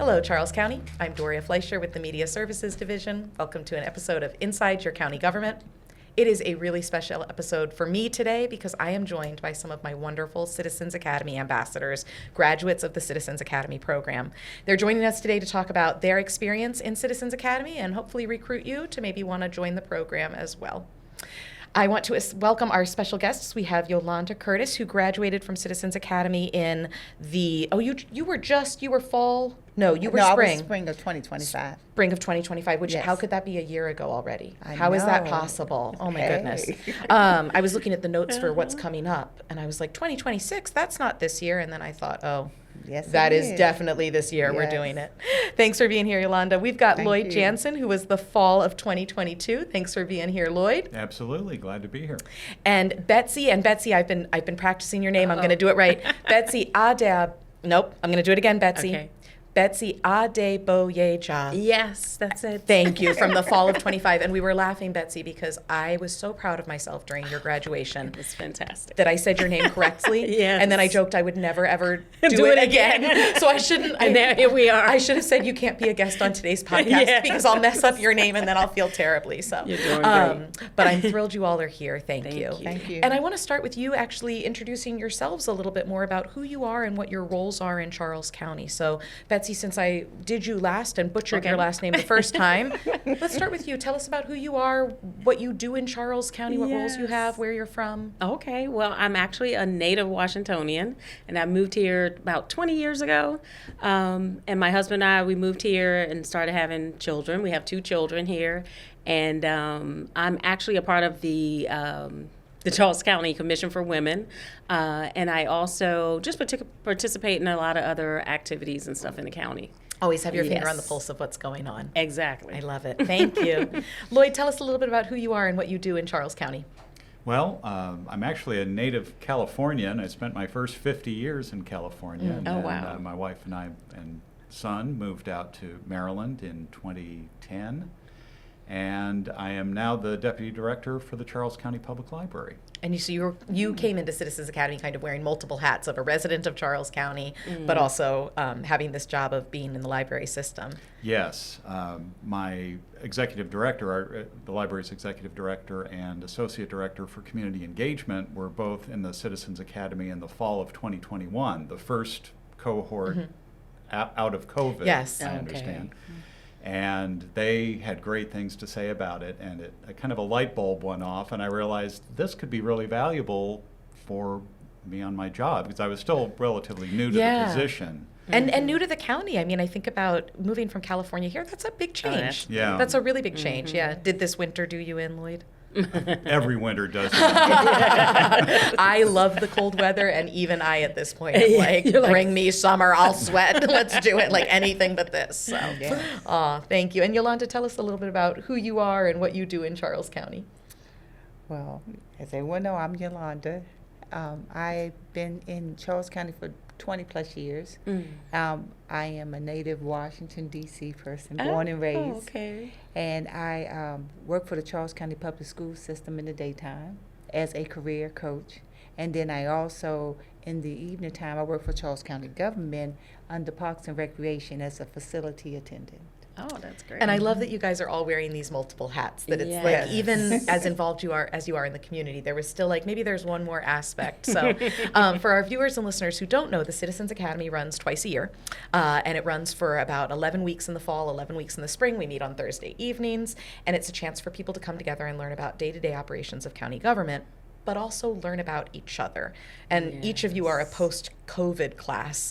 Hello, Charles County. I'm Doria Fleisher with the Media Services Division. Welcome to an episode of Inside Your County Government. It is a really special episode for me today because I am joined by some of my wonderful Citizens Academy ambassadors, graduates of the Citizens Academy program. They're joining us today to talk about their experience in Citizens Academy and hopefully recruit you to maybe want to join the program as well. I want to welcome our special guests. We have Yolanda Curtis, who graduated from Citizens Academy in the, you were fall? No, you were spring. I was spring of 2025. Spring of 2025, which, yes. How could that be a year ago already? I How know. is that possible? Oh my Hey. goodness. I was looking at the notes for what's coming up, and I was like, 2026, that's not this year. And then I thought, oh, Yes, that it is definitely this year we're Yes. doing it. Thanks for being here, Yolanda. We've got Thank Lloyd you. Jansen, who was the fall of 2022. Thanks for being here, Lloyd. Absolutely, glad to be here. And Betsy, I've been practicing your name. I'm going to do it right. Betsy Adeb. Nope, I'm going to do it again, Betsy. Okay. Betsy Adeboyeja. Yes, that's it. Thank you, from the fall of 25. And we were laughing, Betsy, because I was so proud of myself during your graduation It was fantastic. that I said your name correctly. Yes. And then I joked I would never, ever do, Do it it again. again. So I shouldn't. And now here we are. I should have said you can't be a guest on today's podcast Yes. because I'll mess up your name and then I'll feel terribly. So, You're doing great. But I'm thrilled you all are here. Thank Thank you. you. Thank you. And I want to start with you actually introducing yourselves a little bit more about who you are and what your roles are in Charles County. So, Betsy, since I did you last and butchered Okay. your last name the first time, let's start with you. Tell us about who you are, what you do in Charles County, what roles you Yes. have, where you're from. Okay, well, I'm actually a native Washingtonian, and I moved here about 20 years ago. And my husband and I, we moved here and started having children. We have 2 children here, and I'm actually a part of the Charles County Commission for Women, and I also just participate in a lot of other activities and stuff in the county. Always have your finger on the Yes. pulse of what's going on. Exactly. I love it. Thank you. Lloyd, tell us a little bit about who you are and what you do in Charles County. Well, I'm actually a native Californian. I spent my first 50 years in California. And Oh, then, wow. my wife and I and son moved out to Maryland in 2010. And I am now the Deputy Director for the Charles County Public Library. And you came into Citizens Academy kind of wearing multiple hats of a resident of Charles County, but also having this job of being in the library system. Yes, my executive director, the library's executive director and associate director for community engagement were both in the Citizens Academy in the fall of 2021, the first cohort out of COVID, Yes. I Okay. understand. And they had great things to say about it, and a kind of a light bulb went off, and I realized this could be really valuable for me on my job, because I was still relatively new to Yeah. the position. And new to the county. I mean, I think about moving from California here. That's a big change. that's- Yeah. That's a really big change. Yeah. Did this winter do you in, Lloyd? Every winter does it. I love the cold weather, and even I at this point am like, You're like- bring me summer, I'll sweat. Let's do it, like anything but this. So, thank you. And Yolanda, tell us a little bit about who you are and what you do in Charles County. Well, as everyone know, I'm Yolanda. I've been in Charles County for 20 plus years. I am a native Washington, D.C. person, born and raised. Okay. And I work for the Charles County Public School System in the daytime as a career coach. And then I also, in the evening time, I work for Charles County Government under Parks and Recreation as a facility attendant. Oh, that's great. And I love that you guys are all wearing these multiple hats. That it's Yes. like even as involved as you are in the community, there was still like maybe there's one more aspect. So for our viewers and listeners who don't know, the Citizens Academy runs twice a year, and it runs for about 11 weeks in the fall, 11 weeks in the spring. We meet on Thursday evenings, and it's a chance for people to come together and learn about day-to-day operations of county government, but also learn about each other. And each of you are a post-COVID class.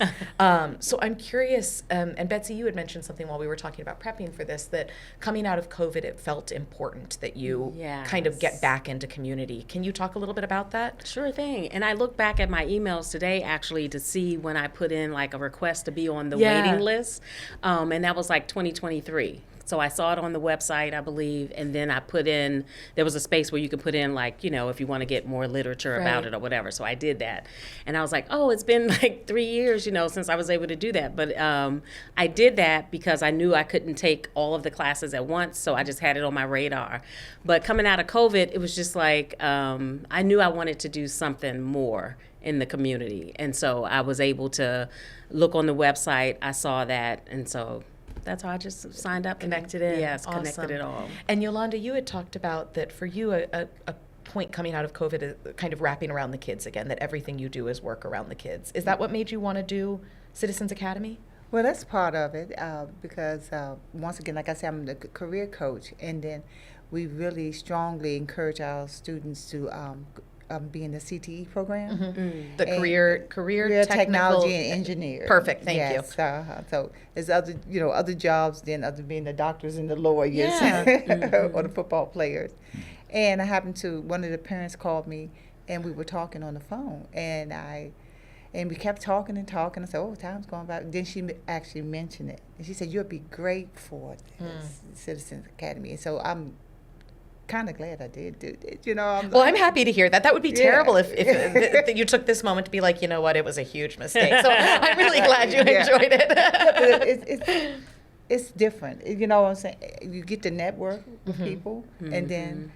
So I'm curious, and Betsy, you had mentioned something while we were talking about prepping for this, that coming out of COVID, it felt important that you kind of get Yes. back into community. Can you talk a little bit about that? Sure thing. And I look back at my emails today actually to see when I put in like a request to be on the Yeah. waiting list. And that was like 2023. So I saw it on the website, I believe, and then I put in, there was a space where you could put in, like, you know, if you want to get more literature about Right. it or whatever. So I did that. And I was like, oh, it's been like 3 years, you know, since I was able to do that. But I did that because I knew I couldn't take all of the classes at once, so I just had it on my radar. But coming out of COVID, it was just like, I knew I wanted to do something more in the community. And so I was able to look on the website, I saw that, and so that's how I just signed up. Connected in. Yes, Awesome. connected it all. And Yolanda, you had talked about that for you, a point coming out of COVID is kind of wrapping around the kids again, that everything you do is work around the kids. Is that what made you want to do Citizens Academy? Well, that's part of it because, once again, like I said, I'm the career coach, and then we really strongly encourage our students to be in the CTE program. Mm-hmm. The And career technology and engineering. Perfect, thank you. Yes, so there's other jobs than other being the doctors and the lawyers Yeah. or the football players. And I happened to, one of the parents called me, and we were talking on the phone, and we kept talking and talking. I said, oh, time's going by. Then she actually mentioned it. And she said, you'll be great for this Citizens Academy. And so I'm kind of glad I did do it. You know, Well, I'm happy to hear that. That would be Yeah. terrible if you took this moment to be like, you know what, it was a huge mistake. So I'm really glad you Yeah. enjoyed it. It's different. You know what I'm saying? You get to network with Mm-hmm. people, and then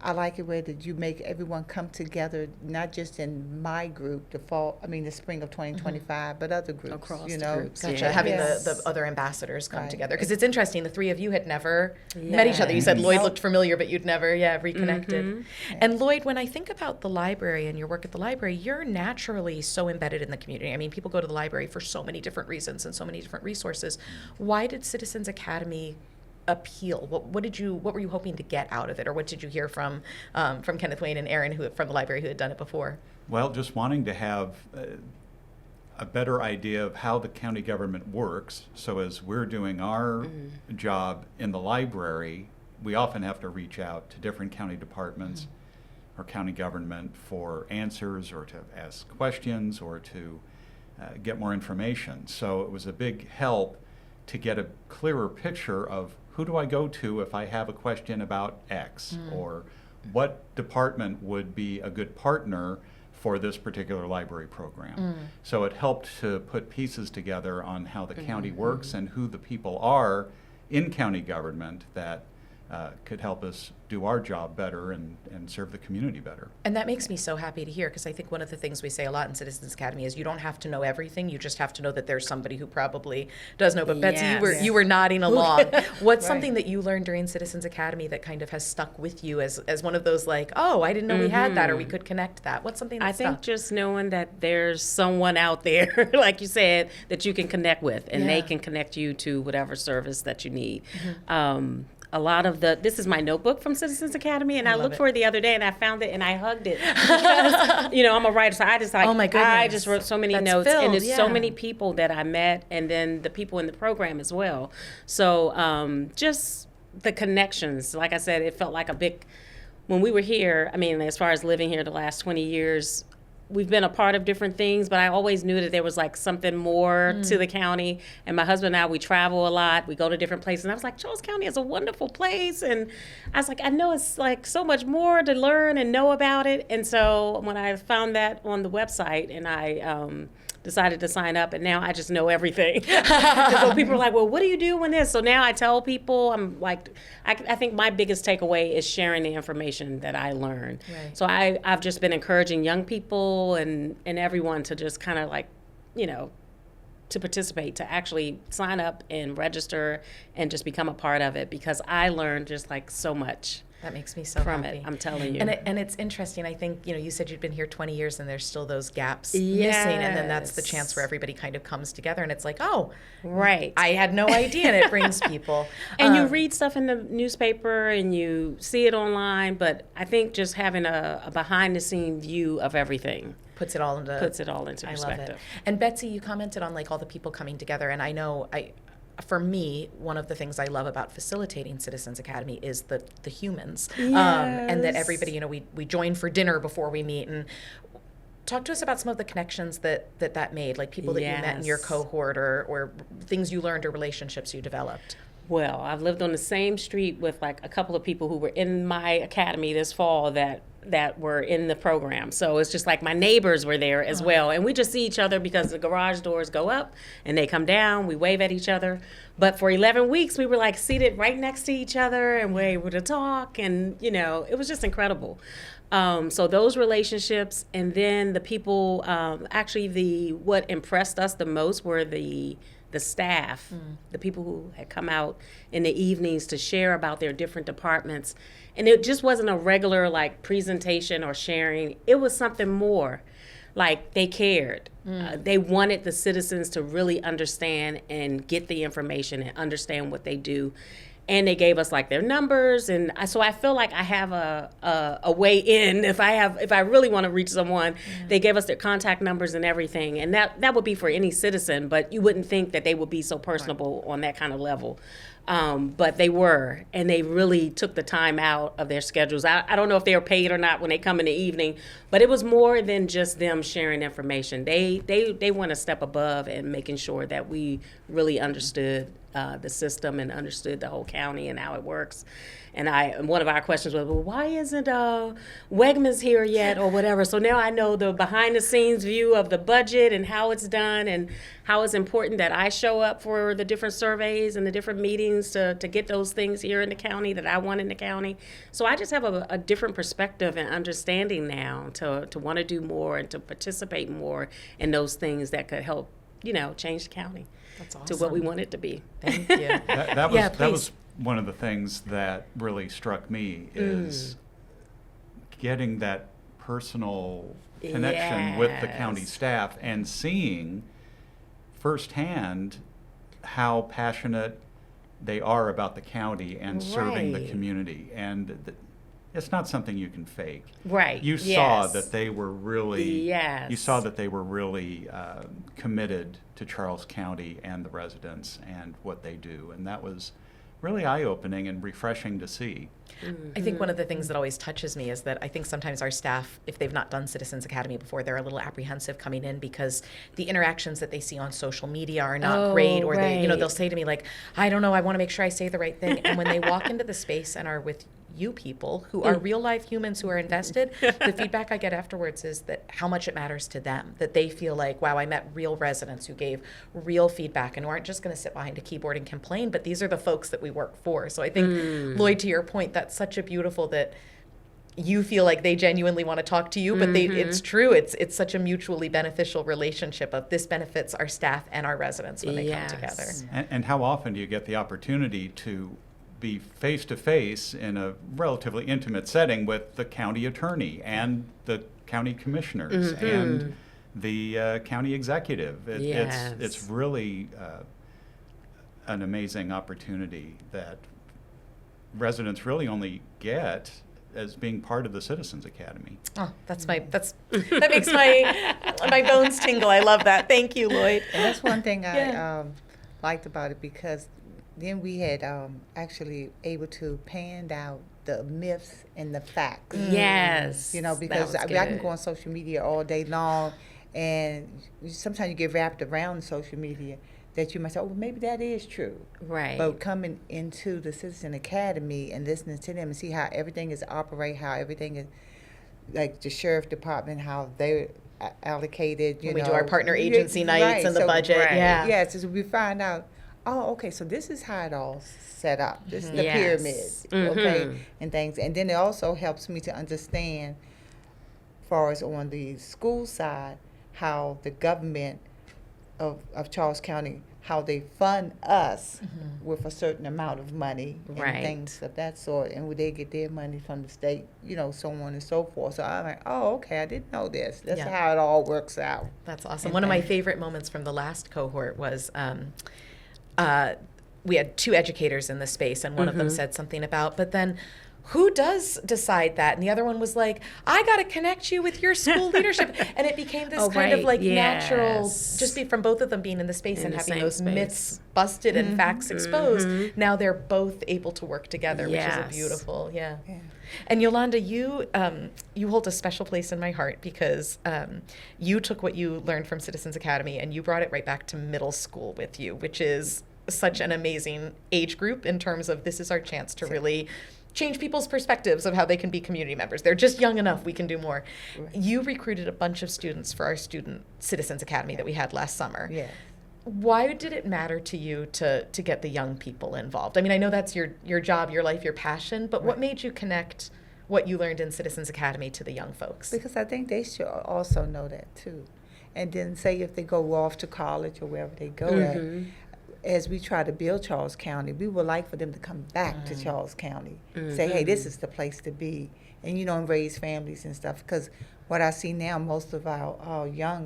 I like it where that you make everyone come together, not just in my group, the spring of 2025, but other groups. Across you the know, groups, Gotcha. Yeah. Having Yes. the other ambassadors come Right. together. Because it's interesting, the three of you had never met each other. You said Yes. Lloyd Nope. looked familiar, but you'd never, reconnected. And Lloyd, when I think about the library and your work at the library, you're naturally so embedded in the community. I mean, people go to the library for so many different reasons and so many different resources. Why did Citizens Academy appeal? What were you hoping to get out of it, or what did you hear from Kenneth Wayne and Aaron, from the library, who had done it before? Well, just wanting to have a better idea of how the county government works. So as we're doing our job in the library, we often have to reach out to different county departments or county government for answers, or to ask questions, or to get more information. So it was a big help to get a clearer picture of who do I go to if I have a question about X, or what department would be a good partner for this particular library program. So it helped to put pieces together on how the county works and who the people are in county government that could help us do our job better and serve the community better. And that makes me so happy to hear, because I think one of the things we say a lot in Citizens Academy is you don't have to know everything, you just have to know that there's somebody who probably does know. But Betsy, Yes. you were nodding along. What's Right. something that you learned during Citizens Academy that kind of has stuck with you as one of those, like, oh, I didn't know we had that, or we could connect that? What's something that I think stuck? just knowing that there's someone out there, like you said, that you can connect with, and they Yeah. can connect you to whatever service that you need. A lot of this is my notebook from Citizens Academy, and I love looked it. for it the other day, and I found it, and I hugged it because, I'm a writer, so I just Oh my goodness. I just wrote so many That's notes, filled, and there's so yeah. many people that I met, and then the people in the program as well. So just the connections, like I said, it felt like a big. When we were here, I mean, as far as living here the last 20 years, we've been a part of different things, but I always knew that there was like something more to the county. And my husband and I, we travel a lot. We go to different places. And I was like, Charles County is a wonderful place. And I was like, I know it's like so much more to learn and know about it. And so when I found that on the website, and I decided to sign up, and now I just know everything. And so people are like, well, what do you do when this? So now I tell people, I'm like, I think my biggest takeaway is sharing the information that I learned. Right. So I've just been encouraging young people and everyone to just kind of like, to participate, to actually sign up and register and just become a part of it, because I learned just like so much That makes me so from happy. it. I'm telling you. And it's interesting. I think, you said you'd been here 20 years and there's still those gaps missing. And then that's the chance Yes. where everybody kind of comes together and it's like, oh, right. I had no idea. And it brings people. And you read stuff in the newspaper and you see it online, but I think just having a behind the scene view of everything puts it all into perspective. I love it. And Betsy, you commented on like all the people coming together. And I know for me, one of the things I love about facilitating Citizens Academy is the humans, and that everybody, we join for dinner before we meet. And talk to us about some of the connections that made, like people that you met in your Yes. cohort, or things you learned or relationships you developed. Well, I've lived on the same street with like a couple of people who were in my academy this fall that were in the program. So it's just like my neighbors were there as well. And we just see each other because the garage doors go up and they come down. We wave at each other. But for 11 weeks, we were like seated right next to each other and we're able to talk. And, you know, it was just incredible. So those relationships, and then the people, actually what impressed us the most were the staff, the people who had come out in the evenings to share about their different departments. And it just wasn't a regular like presentation or sharing. It was something more. Like they cared. They wanted the citizens to really understand and get the information and understand what they do. And they gave us like their numbers, and so I feel like I have a way in if I really want to reach someone. They gave us their contact numbers and everything, and that would be for any citizen, but you wouldn't think that they would be so personable on that kind of level. But they were, and they really took the time out of their schedules. I don't know if they were paid or not when they come in the evening, but it was more than just them sharing information. They went a step above and making sure that we really understood the system and understood the whole county and how it works. And one of our questions was, well, why isn't Wegmans here yet or whatever? So now I know the behind the scenes view of the budget and how it's done and how it's important that I show up for the different surveys and the different meetings to get those things here in the county that I want in the county. So I just have a different perspective and understanding now to want to do more and to participate more in those things that could help, change the county. That's awesome. To what we want it to be. Thank you. That was one of the things that really struck me is getting that personal connection with the county staff and seeing firsthand how passionate they are about the county and serving the community. And it's not something you can fake. Right. You saw that they were really, Yes. you saw that they were really committed to Charles County and the residents and what they do. And that was really eye-opening and refreshing to see. I think one of the things that always touches me is that I think sometimes our staff, if they've not done Citizens Academy before, they're a little apprehensive coming in because the interactions that they see on social media are not great, or they'll say to me like, I don't know, I want to make sure I say the right thing. And when they walk into the space and are with you people who are real life humans who are invested, the feedback I get afterwards is that how much it matters to them, that they feel like, wow, I met real residents who gave real feedback and who aren't just going to sit behind a keyboard and complain, but these are the folks that we work for. So I think, Lloyd, to your point, that's such a beautiful that you feel like they genuinely want to talk to you, but it's true. It's such a mutually beneficial relationship of this benefits our staff and our residents when they come together. And how often do you get the opportunity to be face-to-face in a relatively intimate setting with the county attorney and the county commissioners and the county executive? It's really an amazing opportunity that residents really only get as being part of the Citizens Academy. Oh, that makes my bones tingle. I love that. Thank you, Lloyd. And that's one thing I liked about it, because then we had actually able to pan out the myths and the facts. Yes. Because I can go on social media all day long, and sometimes you get wrapped around social media that you might say, oh, well, maybe that is true. Right. But coming into the Citizen Academy and listening to them and see how everything is operate, how everything is, like the sheriff department, how they're allocated, when we do our partner agency nights and the budget. Yeah, so we find out, oh, okay, so this is how it all set up. This is the pyramid, okay, and things. And then it also helps me to understand, as far as on the school side, how the government of Charles County, how they fund us with a certain amount of money and things of that sort, and would they get their money from the state, so on and so forth. So I'm like, oh, okay, I didn't know this. That's how it all works out. That's awesome. One of my favorite moments from the last cohort was we had two educators in the space, and one of them said something about, but then who does decide that? And the other one was like, I got to connect you with your school leadership. And it became this kind of like natural, just from both of them being in the space and having those myths busted and facts exposed. Now they're both able to work together, which is a beautiful, And Yolanda, you hold a special place in my heart because you took what you learned from Citizens Academy and you brought it right back to middle school with you, which is such an amazing age group in terms of this is our chance to really change people's perspectives of how they can be community members. They're just young enough, we can do more. Right. You recruited a bunch of students for our Student Citizens Academy that we had last summer. Yeah. Why did it matter to you to get the young people involved? I mean, I know that's your job, your life, your passion, but what made you connect what you learned in Citizens Academy to the young folks? Because I think they should also know that too. And then say if they go off to college or wherever they go at, as we try to build Charles County, we would like for them to come back to Charles County. Say, hey, this is the place to be. And, you know, and raise families and stuff. Because what I see now, most of our young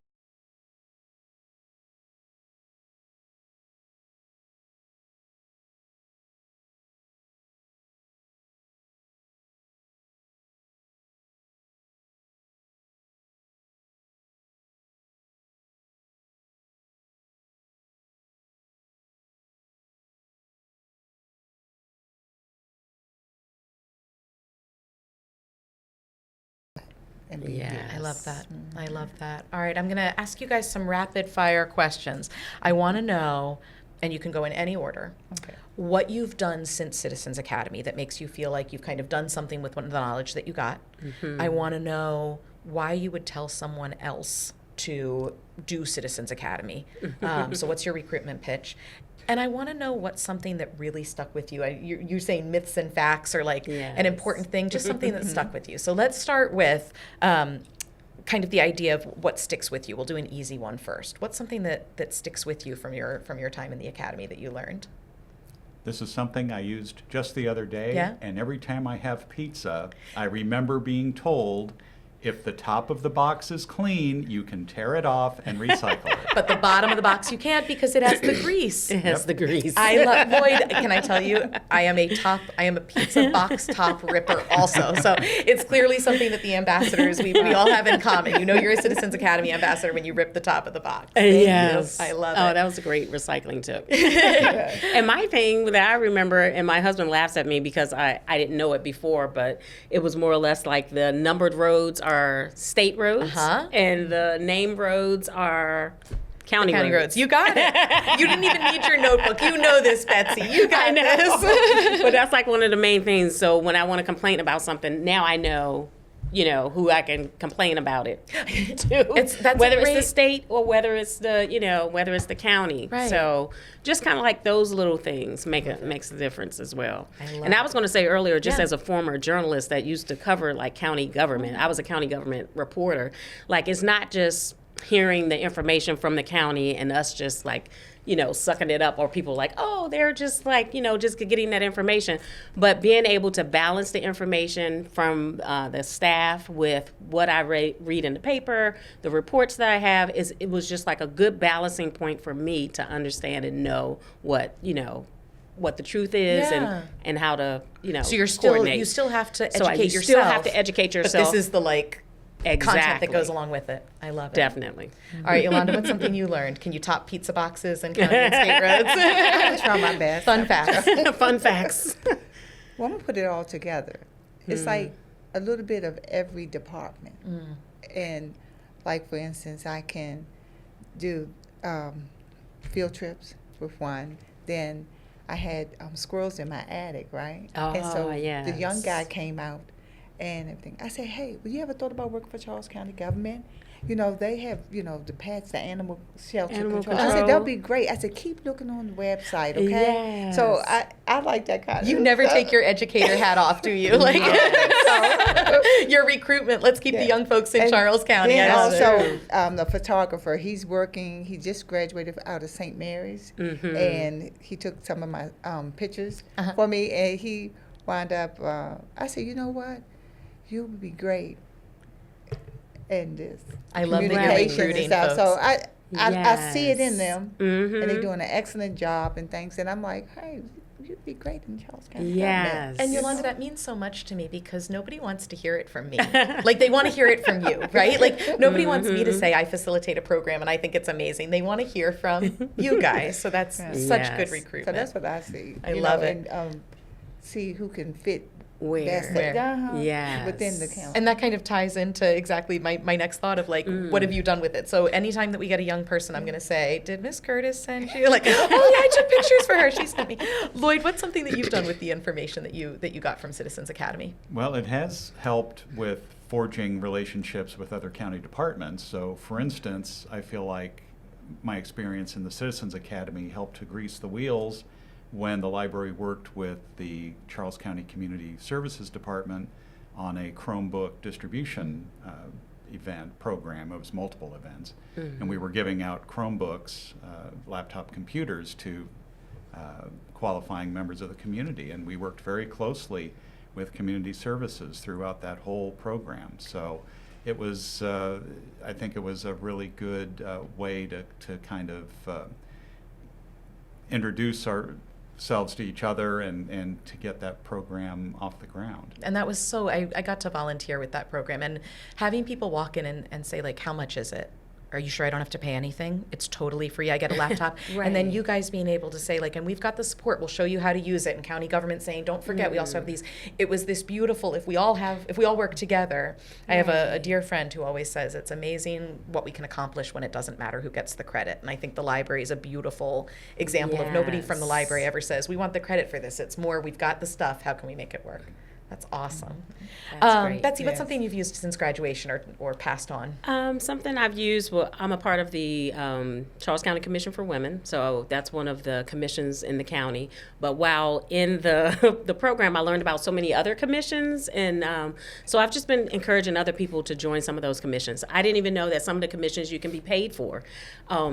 and being Yeah. good. I love that. I love that. All right, I'm going to ask you guys some rapid fire questions. I want to know, and you can go in any order, Okay. what you've done since Citizens Academy that makes you feel like you've kind of done something with the knowledge that you got. I want to know why you would tell someone else to do Citizens Academy. So what's your recruitment pitch? And I want to know what's something that really stuck with you. You're saying myths and facts are like an important thing, just something that stuck with you. So let's start with kind of the idea of what sticks with you. We'll do an easy one first. What's something that sticks with you from your time in the academy that you learned? This is something I used just the other day, Yeah? and every time I have pizza, I remember being told, if the top of the box is clean, you can tear it off and recycle it. But the bottom of the box you can't because it has the grease. It has the grease. I love Lloyd. Can I tell you, I am a pizza box top ripper also. So it's clearly something that the ambassadors we all have in common. You know, you're a Citizens Academy ambassador when you rip the top of the box. Yes. I love Oh, it. that was a great recycling tip. And my thing that I remember, and my husband laughs at me because I didn't know it before, but it was more or less like the numbered roads are state roads, and the named roads are county roads. You got it. You didn't even need your notebook. You know this, Betsy. You got this. But that's like one of the main things. So when I want to complain about something, now I know, you know, who I can complain about it to. That's whether great- it's the state or whether it's the, you know, whether it's the county. Right. So just kind of like those little things makes a difference as well. love And I was going to say earlier, just Yeah. as a former journalist that used to cover like county government, I was a county government reporter. Like, it's not just hearing the information from the county and us just like, you know, sucking it up, or people like, oh, they're just like, you know, just getting that information. But being able to balance the information from the staff with what I read in the paper, the reports that I have, it was just like a good balancing point for me to understand and know what, you know, what the truth is Yeah. and how to, you know, So you coordinate. still have to educate So you yourself. still have to educate But yourself. this is the content that Exactly. goes along with it. I love it. Definitely. All right, Yolanda, what's something you learned? Can you top pizza boxes and county and state roads? I try my best. Fun facts. Fun facts. Well, I'm gonna put it all together. It's like a little bit of every department. And like, for instance, I can do field trips with one. Then I had squirrels in my attic, right? And so Oh, the young yes. guy came out and everything. I said, hey, well, you ever thought about working for Charles County government? You know, they have, you know, the pets, the animal shelter Animal control. I said, control. that'll be great. I said, keep looking on the website, okay? So Yes. I like that kind of You never stuff. take your educator hat off, do you? Like your recruitment. Let's keep the young folks in And Charles County. Then I love it. also, the photographer, he's working. He just graduated out of St. Mary's, and he took some of my pictures for me. And he wound up. I said, you know what, you would be great in this. I love that you're communication and recruiting stuff. So folks. I see it in Yes. them, and they're doing an excellent job and things. And I'm like, hey, you'd be great in Charles County. Yes. government. And Yolanda, that means so much to me because nobody wants to hear it from me. Like they want to hear it from you, right? Like nobody wants me to say I facilitate a program and I think it's amazing. They want to hear from you guys. So that's such good Yes. recruitment. So that's what I see. I you love know, it. And see who can fit Where? That's Where? it. Uh-huh. Yes. Within the county. And that kind of ties into exactly my next thought of like, what have you done with it? So anytime that we get a young person, I'm going to say, did Miss Curtis send you? Like, oh yeah, I took pictures for her. She sent me. Lloyd, what's something that you've done with the information that you got from Citizens Academy? Well, it has helped with forging relationships with other county departments. So, for instance, I feel like my experience in the Citizens Academy helped to grease the wheels when the library worked with the Charles County Community Services Department on a Chromebook distribution program. It was multiple events. Mm-hmm. And we were giving out Chromebooks, laptop computers to qualifying members of the community. And we worked very closely with community services throughout that whole program. So it was, I think it was a really good way to kind of introduce ourselves to each other and to get that program off the ground. And that was so, I got to volunteer with that program, and having people walk in and say like, how much is it? Are you sure I don't have to pay anything? It's totally free. I get a laptop. And then Right. you guys being able to say like, and we've got the support, we'll show you how to use it. And county government saying, don't forget, we also have these. It was this beautiful, if we all work together. I have a dear friend who always says it's amazing what we can accomplish when it doesn't matter who gets the credit. And I think the library is a beautiful example of nobody from the Yes. library ever says, we want the credit for this. It's more, we've got the stuff, how can we make it work? That's awesome. That's great. Betsy, what's Yes. something you've used since graduation or passed on? Something I've used, well, I'm a part of the Charles County Commission for Women, so that's one of the commissions in the county. But while in the program, I learned about so many other commissions, and so I've just been encouraging other people to join some of those commissions. I didn't even know that some of the commissions you can be paid for.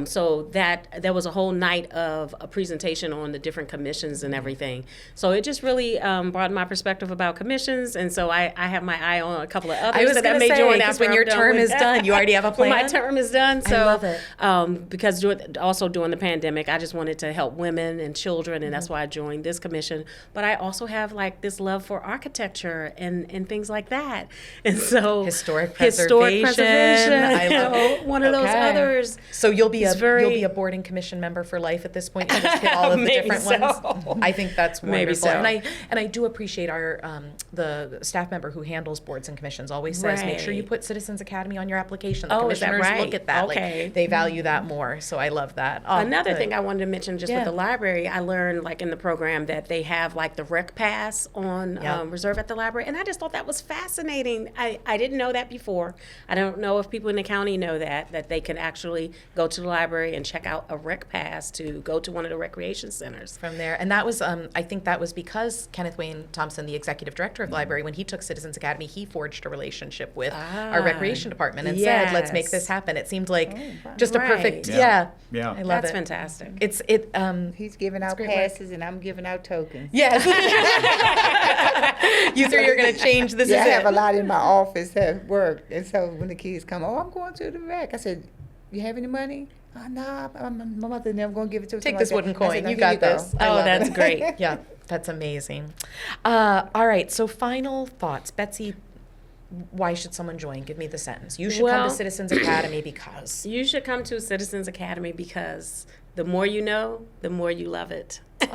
So that there was a whole night of a presentation on the different commissions and everything. So it just really broadened my perspective about commissions, and so I have my eye on a couple of others I was that going I to may say, join because after when I'm your done term with is that. done, you already have a When plan? my term is done, so love it. because also during the pandemic, I just wanted to help women and children, and that's why I joined this commission. But I also have like this love for architecture and things like that, and so Historic preservation. preservation. I love it. One of those Okay. others. So you'll be It's you'll be a boarding commission member for life at this point. You just hit all of the Maybe different so. ones. I think that's wonderful. Maybe so. And I do appreciate our the staff member who handles boards and commissions always says, make sure you Right. put Citizens Academy on your application. The Oh, is that commissioners right? look at that. Okay. Like, they value that more. So I love that. Oh, Another good. thing I wanted to mention just Yeah. with the library, I learned like in the program that they have like the rec pass on Yep. reserve at the library. And I just thought that was fascinating. I didn't know that before. I don't know if people in the county know that they can actually go to the library and check out a rec pass to go to one of the recreation centers. From there. And that was, I think that was because Kenneth Wayne Thompson, the executive director of the library, when he took Citizens Academy, he forged a relationship with our recreation department and said, let's make this yes. happen. It seemed like wow. just a perfect, Right. Yeah. yeah. Yeah. I love That's it. fantastic. He's giving out great work. passes and I'm giving out tokens. Yes. You three are going to change. This Yeah, I is have it. a lot in my office at work, and so when the kids come, oh, I'm going to the rec. I said, you have any money? Oh, no, my mother never going to give it to me. Take this wooden I said, coin. "No, You here got go." this. I Oh, love that's it. great. Yeah, that's amazing. All right, so final thoughts. Betsy, why should someone join? Give me the sentence. You should come Well- to Citizens Academy because. You should come to Citizens Academy because the more you know, the more you love it. Oh,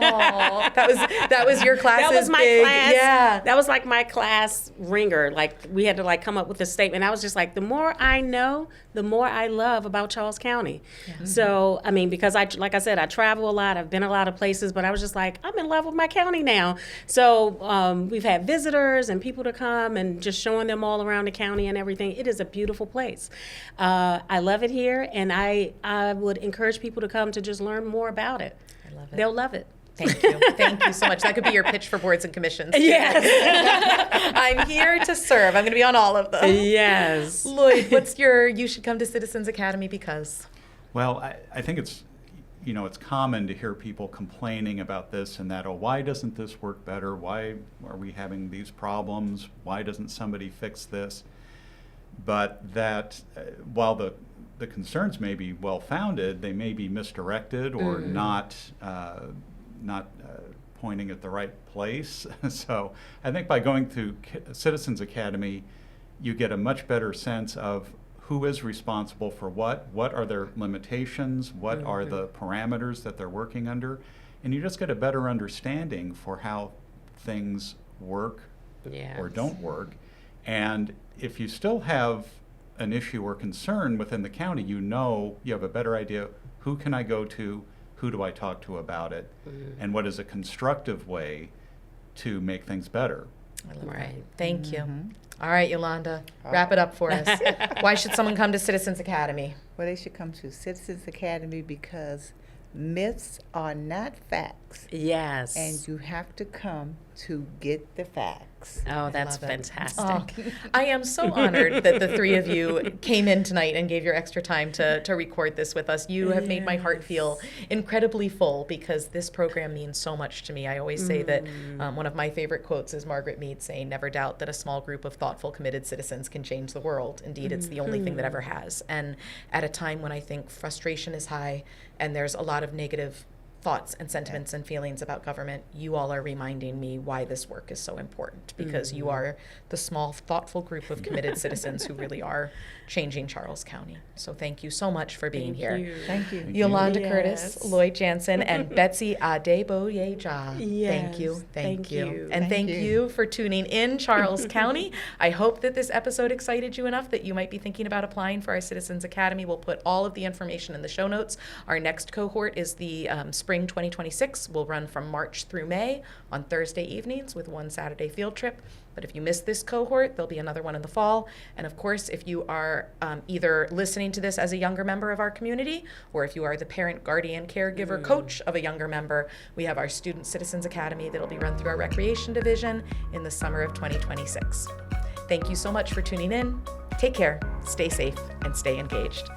that was your class's That was my big, class. yeah. That was like my class ringer. Like we had to like come up with a statement. I was just like, the more I know, the more I love about Charles County. So, I mean, because like I said, I travel a lot. I've been a lot of places, but I was just like, I'm in love with my county now. So we've had visitors and people to come and just showing them all around the county and everything. It is a beautiful place. I love it here, and I would encourage people to come to just learn more about it. I love it. They'll love it. Thank you. Thank you so much. That could be your pitch for boards and commissions. too. Yes. I'm here to serve. I'm going to be on all of them. Yes. Lloyd, what's your, you should come to Citizens Academy because? Well, I think it's, it's common to hear people complaining about this and that, oh, why doesn't this work better? Why are we having these problems? Why doesn't somebody fix this? But that, while the concerns may be well-founded, they may be misdirected or not pointing at the right place. So I think by going to Citizens Academy, you get a much better sense of who is responsible for what are their limitations, what are the parameters that they're working under, and you just get a better understanding for how things work or don't work. And if you still have an issue or concern within the county, you have a better idea, who can I go to, who do I talk to about it, and what is a constructive way to make things better. I love that. Right. Thank you. All right, Yolanda, wrap it up for us. Why should someone come to Citizens Academy? Well, they should come to Citizens Academy because myths are not facts. Yes. And you have to come to get the facts. Oh, that's love it. fantastic. Oh, I am so honored that the three of you came in tonight and gave your extra time to record this with us. You have made my heart feel incredibly full because this program means so much to me. I always say that one of my favorite quotes is Margaret Mead saying, "Never doubt that a small group of thoughtful, committed citizens can change the world. Indeed, it's the only thing that ever has." And at a time when I think frustration is high and there's a lot of negative thoughts and sentiments and feelings about government, you all are reminding me why this work is so important, because you are the small, thoughtful group of committed citizens who really are changing Charles County. So thank you so much for being here. Thank you. Yolanda Yes. Curtis, Lloyd Jansen, and Betsy Adeboyeja. Thank you. Yes. Thank Thank you. you. And thank you for tuning in, Charles County. I hope that this episode excited you enough that you might be thinking about applying for our Citizens Academy. We'll put all of the information in the show notes. Our next cohort is the spring 2026. We'll run from March through May on Thursday evenings with one Saturday field trip. But if you missed this cohort, there'll be another one in the fall. And of course, if you are either listening to this as a younger member of our community, or if you are the parent, guardian, caregiver, coach of a younger member, we have our Student Citizens Academy that'll be run through our Recreation Division in the summer of 2026. Thank you so much for tuning in. Take care, stay safe, and stay engaged.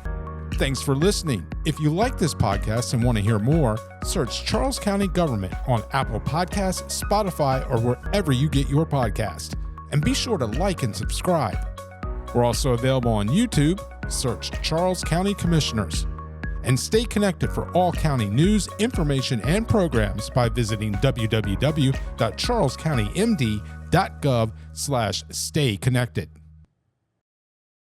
Thanks for listening. If you like this podcast and want to hear more, search Charles County Government on Apple Podcasts, Spotify, or wherever you get your podcast. And be sure to like and subscribe. We're also available on YouTube. Search Charles County Commissioners. And stay connected for all county news, information, and programs by visiting www.charlescountymd.gov/stay connected.